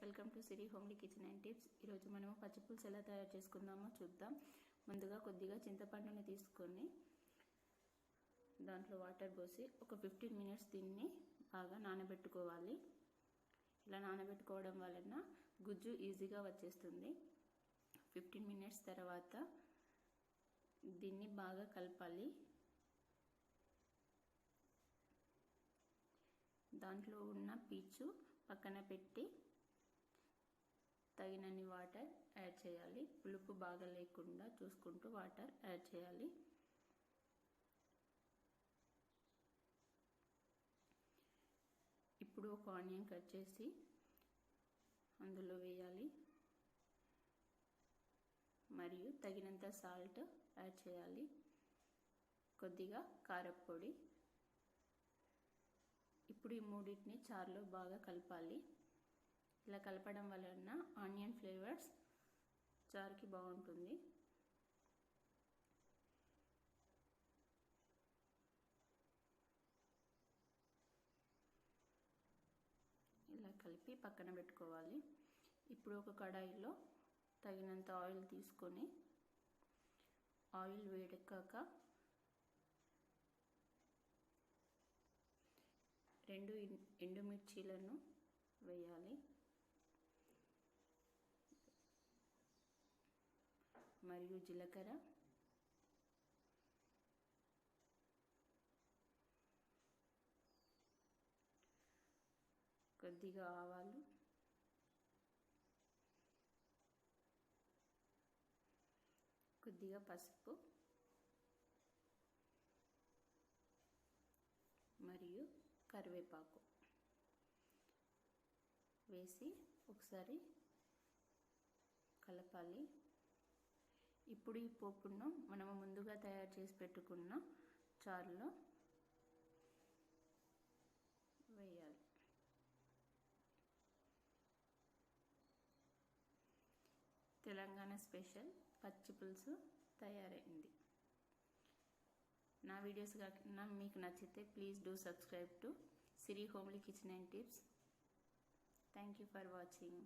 Welcome to Siri homely kitchen and tips. ఈరోజు మనము పచ్చిపులుసు ఎలా తయారు చేసుకుందామో చూద్దాం. ముందుగా కొద్దిగా చింతపండుని తీసుకొని దాంట్లో వాటర్ పోసి ఒక 15 మినిట్స్ దీన్ని బాగా నానబెట్టుకోవాలి. ఇలా నానబెట్టుకోవడం వలన గుజ్జు ఈజీగా వచ్చేస్తుంది. 15 మినిట్స్ తర్వాత దీన్ని బాగా కలపాలి. దాంట్లో ఉన్న పీచు పక్కన పెట్టి తగినన్ని వాటర్ యాడ్ చేయాలి. పులుపు బాగా లేకుండా చూసుకుంటూ వాటర్ యాడ్ చేయాలి. ఇప్పుడు ఒక ఆనియన్ కట్ చేసి అందులో వేయాలి మరియు తగినంత సాల్ట్ యాడ్ చేయాలి. కొద్దిగా కారపొడి. ఇప్పుడు ఈ మూడింటిని చారులో బాగా కలపాలి. ఇలా కలపడం వలన ఆనియన్ ఫ్లేవర్స్ చారుకి బాగుంటుంది. ఇలా కలిపి పక్కన పెట్టుకోవాలి. ఇప్పుడు ఒక కడాయిలో తగినంత ఆయిల్ తీసుకొని ఆయిల్ వేడెక్కాక 2 ఎండుమిర్చీలను వేయాలి మరియు జీలకర్ర, కొద్దిగా ఆవాలు, కొద్దిగా పసుపు మరియు కరివేపాకు వేసి ఒకసారి కలపాలి. ఇప్పుడు ఈ పోపును మనము ముందుగా తయారు చేసి పెట్టుకున్న చారులో వేయాలి. తెలంగాణ స్పెషల్ పచ్చి పులుసు తయారైంది. నా వీడియోస్ మీకు నచ్చితే please do subscribe to Siri homely kitchen and tips. Thank you for watching.